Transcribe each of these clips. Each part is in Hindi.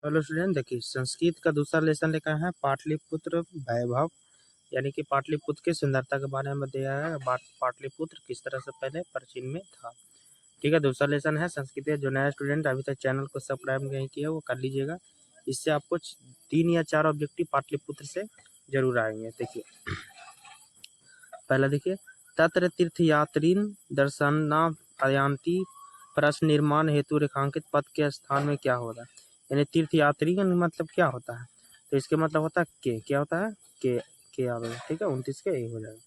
हेलो स्टूडेंट, देखिए संस्कृत का दूसरा लेसन लिखा है पाटलिपुत्र वैभव, यानी कि पाटलिपुत्र की सुंदरता के बारे में दिया है। पाटलिपुत्र किस तरह से पहले प्राचीन में था। ठीक है, दूसरा लेसन है संस्कृत है। जो नया स्टूडेंट अभी तक चैनल को सब्सक्राइब नहीं किया वो कर लीजिएगा। इससे आपको 3 या 4 ऑब्जेक्टिव पाटलिपुत्र से जरूर आएंगे। देखिए पहला देखिए, तत्र तीर्थयात्रीन दर्शनायान्ति प्रश्न निर्माण हेतु रेखांकित पथ के स्थान में क्या होता है। यानी तीर्थयात्री का मतलब क्या होता है, तो इसके मतलब होता है के, क्या होता है के आवेगा। ठीक है, 29 के ए हो जाएगा।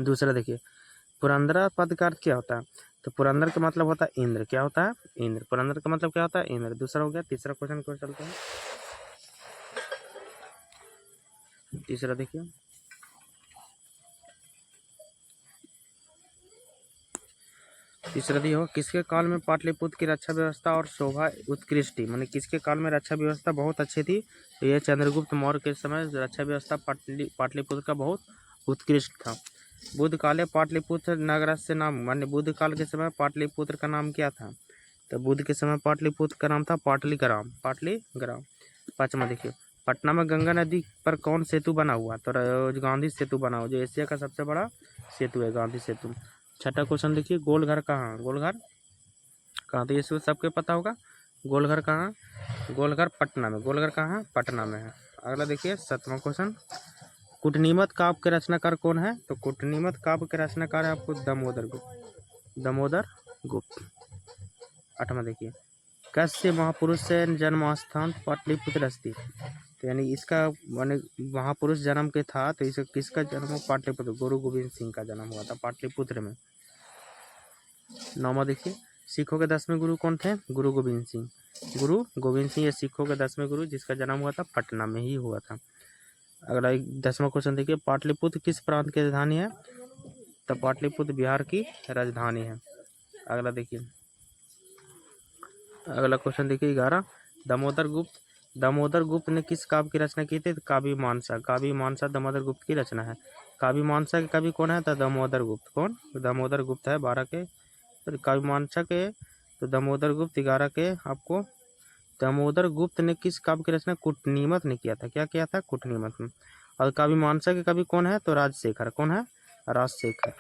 दूसरा देखिए, पुरंदरा पद का अर्थ क्या होता है, तो पुरंदर का मतलब होता है इंद्र। क्या होता है, इंद्र। पुरंदर का मतलब क्या होता है, इंद्र। दूसरा हो गया। तीसरा क्वेश्चन को चलते हैं। तीसरा देखिए, तीसरा दी हो, किसके काल में पाटलिपुत्र की रक्षा व्यवस्था और शोभा उत्कृष्ट थी। माने किसके काल में रक्षा व्यवस्था बहुत अच्छी थी, तो ये चंद्रगुप्त मौर्य के समय रक्षा व्यवस्था पाटलिपुत्र का बहुत उत्कृष्ट था। बुद्ध काले पाटलिपुत्र नगर से नाम, माने बुद्ध काल के समय पाटलिपुत्र का नाम क्या था, तो बुद्ध के समय पाटलिपुत्र का नाम था पाटलिग्राम। पाटलिग्राम। पांचवा देखिए, पटना में गंगा नदी पर कौन सेतु बना हुआ, तो गांधी सेतु बना हुआ, जो एशिया का सबसे बड़ा सेतु है, गांधी सेतु। छठा क्वेश्चन देखिए, गोलघर कहाँ, गोलघर कहाँ, तो ये सबके पता होगा। गोलघर कहाँ, गोलघर पटना में। गोलघर कहाँ, पटना में है। अगला देखिए, सातवां क्वेश्चन, कूटनीमत काव्य के रचनाकार कौन है, तो कूटनीमत काव्य के रचनाकार है आपको दामोदर गुप्त। दामोदर गुप्त। आठवां देखिए, कस्य महापुरुष से जन्म स्थान पाटलिपुत्र स्थित, तो यानी इसका माने महापुरुष जन्म के था, तो इसे किसका जन्म, पाटलिपुत्र, गुरु गोविंद सिंह का जन्म हुआ था पाटलिपुत्र में। नौवां देखिए, सिखों के 10वें गुरु कौन थे, गुरु गोविंद सिंह। गुरु गोविंद सिंह ये सिखों के 10वें गुरु, जिसका जन्म हुआ था पटना में ही हुआ था। अगला 10वां क्वेश्चन देखिए, पाटलिपुत्र किस प्रांत की राजधानी है, तो पाटलिपुत्र बिहार की राजधानी है। अगला देखिए, अगला क्वेश्चन देखिए 11, दामोदर गुप्त, दामोदर गुप्त ने किस काव्य की रचना की थी, तो काव्य मानसा। काव्य मानसा दामोदर गुप्त की रचना है। काव्य मानसा के कवि कौन है, तो दामोदर गुप्त। कौन, दामोदर गुप्त है 12 के। तो काव्य मानसा के तो दामोदर गुप्त 11 के। आपको दामोदर गुप्त ने किस काव्य की रचना, कूटनीमत ने किया था। क्या किया था, कूटनीमत में। और काव्य मानसा के कवि कौन है, तो राजशेखर। कौन है, राजशेखर।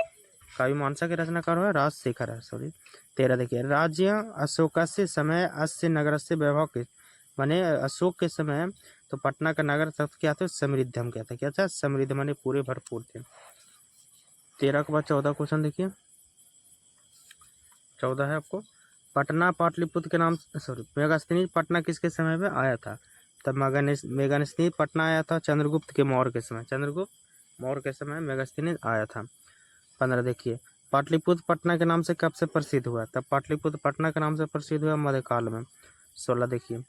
काव्य मानसा के रचनाकार है राजशेखर है, सॉरी। 13 देखिए, राज्य अशोक से समय अस्य नगर से वैभव के, माने अशोक के समय तो पटना का नगर तब क्या था, समृद्धम क्या था, क्या था, समृद्ध, माने पूरे भरपूर थे। 13 के बाद 14 क्वेश्चन देखिए। 14 है आपको, पटना पाटलिपुत्र के नाम, सॉरी, मेगास्थनीज पटना किसके समय में आया था, तब मेगास्थनीज पटना आया था चंद्रगुप्त के मौर्य के समय। चंद्रगुप्त मौर्य के समय मेगास्थनीज आया था। 15 देखिए, पाटलिपुत्र पटना के नाम से कब से प्रसिद्ध हुआ, तब पाटलिपुत्र पटना के नाम से प्रसिद्ध हुआ मध्यकाल में। 16 देखिए,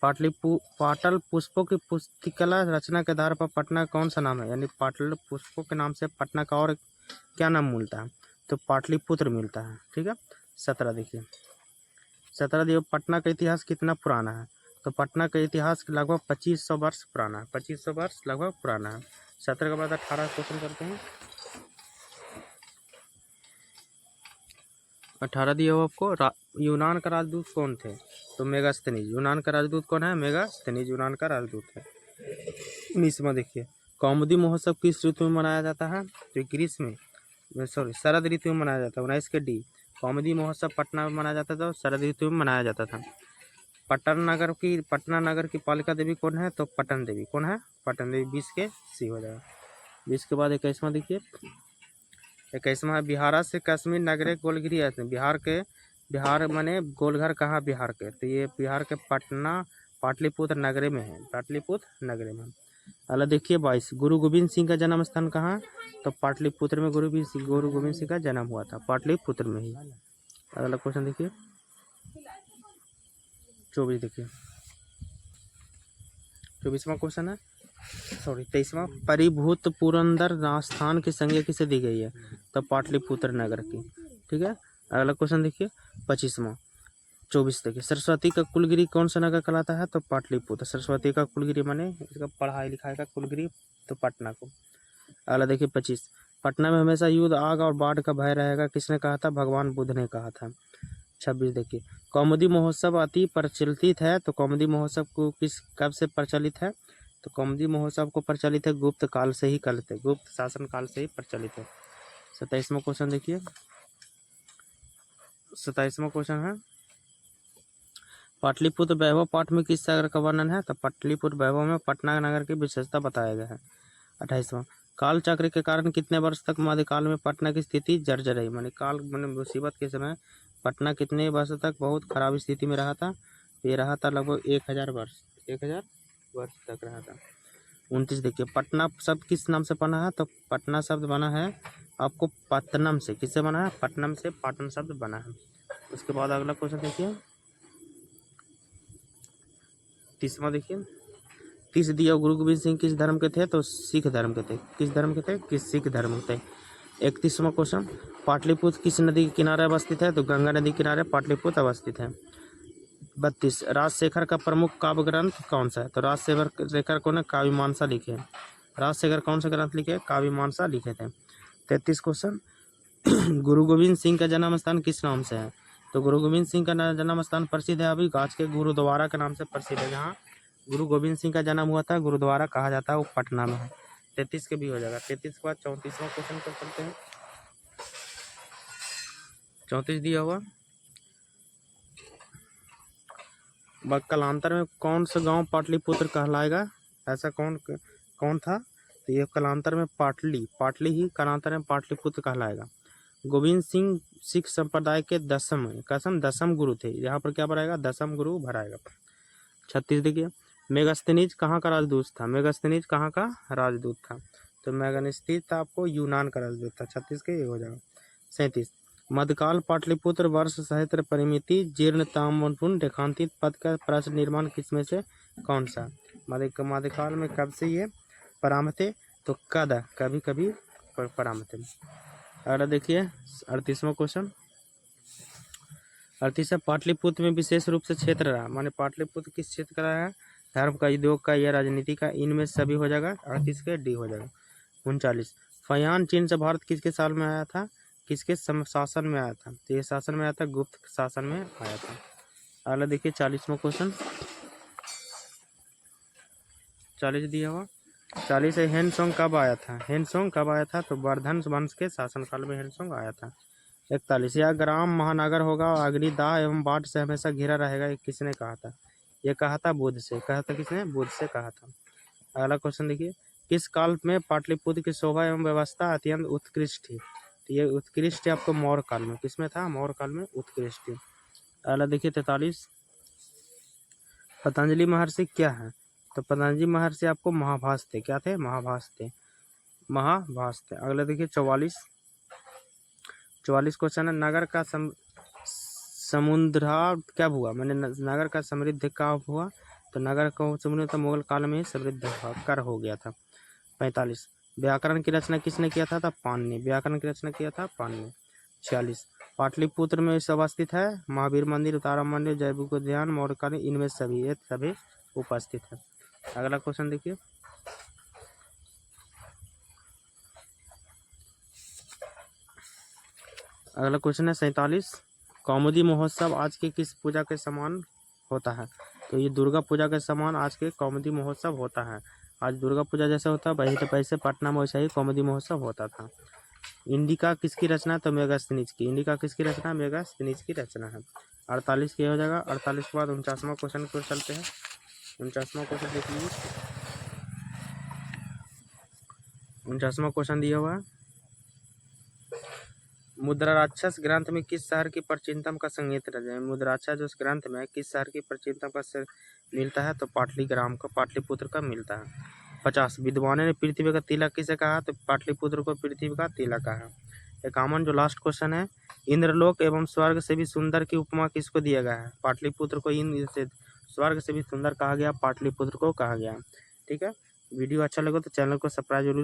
पाटल पुष्पों की पुस्तिकला रचना के आधार पर पटना कौन सा नाम है, यानी पाटल पुष्पों के नाम से पटना का और क्या नाम मिलता है, तो पाटलिपुत्र मिलता है। ठीक है। 17 देखिए, 17 देखिए, पटना का इतिहास कितना पुराना है, तो पटना का इतिहास लगभग 2500 वर्ष पुराना है। 2500 वर्ष लगभग पुराना है। 17 के बाद 18 क्वेश्चन करते हैं। 18 दिया हो आपको, यूनान का राजदूत कौन थे, तो मेगास्थनीज। यूनान का राजदूत कौन है, मेगास्थनीज यूनान का राजदूत है। 19वां देखिए, कौमुदी महोत्सव किस ऋतु में मनाया जाता है, तो ग्रीष्म में, सॉरी, शरद ऋतु में मनाया जाता है। 19 के डी, कौमुदी महोत्सव पटना में मनाया जाता था और शरद ऋतु में मनाया जाता था। पटना नगर की पालिका देवी कौन है, तो पटन देवी। कौन है, पटन देवी। 20 के सी हो जाएगा। 20 के बाद 21वां देखिए, 21वां, बिहारा से कश्मीर नगरे गोलगिरी है। बिहार माने गोलघर कहाँ, बिहार के, तो ये बिहार के पटना पाटलिपुत्र नगरे में है, पाटलिपुत्र नगरे में। अगला देखिए 22, गुरु गोविंद सिंह का जन्म स्थान कहाँ, तो पाटलिपुत्र में गुरु गोविंद सिंह का जन्म हुआ था, पाटलिपुत्र में ही। अगला क्वेश्चन देखिए 24 देखिए, 24वां क्वेश्चन है, सॉरी 23वां, परिभूत पुरंदर राजस्थान की संज्ञा किसे दी गई है, तो पाटलिपुत्र नगर की। ठीक है। अगला क्वेश्चन देखिए 25वां। 24 देखिए, सरस्वती का कुलगिरी कौन सा नगर कहलाता है, तो पाटलिपुत्र। सरस्वती का कुलगिरी माने इसका पढ़ाई लिखाई का कुलगिरी, तो पटना को। अगला देखिए 25, पटना में हमेशा युद्ध, आग और बाढ़ का भय रहेगा, किसने कहा था, भगवान बुद्ध ने कहा था। 26 देखिए, कौमुदी महोत्सव अति प्रचलित है, तो कौमुदी महोत्सव को किस कब से प्रचलित है, तो कौमुदी महोत्सव को प्रचलित है गुप्त काल से ही करते, गुप्त शासन काल से ही प्रचलित है। 27वां क्वेश्चन देखिए, 27वां क्वेश्चन है पाटलिपुत्र वैभव पाठ में किस सागर का वर्णन है, तो पाटलिपुत्र वैभव में पटना नगर की विशेषता बताया गया है। 28वां, काल चक्र के कारण कितने वर्ष तक मध्यकाल में पटना की स्थिति जर्जर रही, माने काल माने मुसीबत के समय पटना कितने वर्ष तक बहुत खराब स्थिति में रहा था, ये रहा था लगभग 1000 वर्ष, 1000 वर्ष तक रहा था। 29 देखिए, पटना शब्द किस नाम से बना है, तो पटना शब्द बना है आपको पत्तनम से, किससे बना है, पटनम से पाटन शब्द बना है। उसके बाद अगला क्वेश्चन देखिए, 30वां देखिए, 30 दिया गुरु गोविंद सिंह किस धर्म के थे, तो सिख धर्म के थे, किस धर्म के थे, किस सिख धर्म के थे। 31वां क्वेश्चन, पाटलिपुत्र किस नदी के किनारे अवस्थित है, तो गंगा नदी किनारे पाटलिपुत्र अवस्थित है। 32, राजशेखर का प्रमुख काव्य ग्रंथ कौन सा है, तो राजशेखर को ने काव्यमीमांसा लिखे हैं, राजशेखर कौन सा ग्रंथ लिखे, काव्यमीमांसा लिखे थे। 33 क्वेश्चन, गुरु गोविंद सिंह का जन्म स्थान किस नाम से है, तो गुरु गोविंद सिंह का जन्म स्थान प्रसिद्ध है अभी गाज के गुरुद्वारा के नाम से प्रसिद्ध है, जहाँ गुरु गोविंद सिंह का जन्म हुआ था गुरुद्वारा कहा जाता है, वो पटना में है। 33 के भी हो जाएगा। 33 के बाद 34वां क्वेश्चन कर सकते हैं, 34 दिया हुआ, कालांतर में कौन सा गांव पाटलिपुत्र कहलाएगा, ऐसा कौन था, तो ये कालांतर में पाटली ही कालांतर में पाटलिपुत्र कहलाएगा। गोविंद सिंह सिख संप्रदाय के दसम गुरु थे, यहाँ पर क्या भराएगा, दसम गुरु भराएगा। 36 देखिए, मेगास्थनीज कहाँ का राजदूत था, मेगास्थनीज कहाँ का राजदूत था, तो मेगास्थनीज था आपको यूनान का राजदूत था। 36 के ये हो जाएगा। 37, मध्यकाल पाटलिपुत्र वर्ष साहित्य परिमिति जीर्ण ताम्रपुन रेखांकित पद का प्रश्न निर्माण किसमें से कौन सा, मध्यकाल में कब से ये पराम थे, तो कभी कभी पराम थे। अगला देखिए 38वां क्वेश्चन, 38 पाटलिपुत्र में विशेष रूप से क्षेत्र रहा, माने पाटलिपुत्र किस क्षेत्र का रहा है, धर्म का, उद्योग का या राजनीति का, इनमें सभी हो जाएगा। 38 के डी हो जाएगा। 39, फयान चीन से भारत किसके साल में आया था, किसके शासन में आया था, तो ये शासन में आया था, गुप्त शासन में आया था। अगला देखिए 40वां क्वेश्चन, 40 दिया हुआ, 40 है हैंडसोंग कब आया था, हैंडसोंग कब आया था, तो वर्धन वंश के शासनकाल में हैंडसोंग आया था। 41, यह ग्राम महानगर होगा और अग्निदाह एवं बाढ़ से हमेशा घिरा रहेगा, ये किसने कहा था, ये कहा था बुद्ध से, कहा था किसने, बुद्ध से कहा था। अगला क्वेश्चन देखिए, किस काल में पाटलिपुत्र की शोभा एवं व्यवस्था अत्यंत उत्कृष्ट थी, तो ये उत्कृष्ट आपको मौर्य काल में, किसमें था, मौर्य काल में उत्कृष्ट थी। अगला देखिए 43, पतंजलि महर्षि क्या है, तो पतंजलि महर्षि आपको महाभास थे, क्या थे, महाभास थे। अगला देखिए 44 क्वेश्चन है, नगर का समुद्राव कब हुआ, मैंने नगर का समृद्ध कब हुआ, तो नगर का समुद्र मुगल काल में समृद्ध कर हो गया था। 45, व्याकरण की रचना किसने किया था, पाणिनि, व्याकरण की रचना किया था पाणिनि। 46, पाटलिपुत्र में अवस्थित है महावीर मंदिर, तारा मंदिर, जयपुर उद्यान, मौर्यकालीन, इनमें सभी उपस्थित है। अगला क्वेश्चन देखिए, अगला क्वेश्चन है 47, कौमुदी महोत्सव आज के किस पूजा के समान होता है, तो ये दुर्गा पूजा के समान आज के कौमुदी महोत्सव होता है। आज दुर्गा पूजा जैसे होता है वही तो पैसे पटना में वैसा ही कौमुदी महोत्सव होता था। इंडिका किसकी रचना, तो मेगास्थनीज की, इंडिका किसकी रचना, मेगास्थनीज की रचना है। 48 के हो जाएगा। 48 के बाद 49वां क्वेश्चन पर चलते हैं। 49वां क्वेश्चन देख लीजिए, 49वां क्वेश्चन दिया हुआ है, मुद्रा राक्षस ग्रंथ में किस शहर की प्राचीनतम का संगीत है, मुद्रा राक्षस जो ग्रंथ में किस शहर की प्राचीनतम का मिलता है, तो पाटलिग्राम का, पाटलिपुत्र का मिलता है। 50, विद्वानों ने पृथ्वी का तिलक किसे कहा, तो पाटलिपुत्र को पृथ्वी का तिलक कहा। 51 जो लास्ट क्वेश्चन है, इंद्रलोक एवं स्वर्ग से भी सुंदर की उपमा किसको दिया गया है, पाटलिपुत्र को इंद्र से स्वर्ग से भी सुंदर कहा गया, पाटलिपुत्र को कहा गया। ठीक है, वीडियो अच्छा लगे तो चैनल को सब्सक्राइब जरूर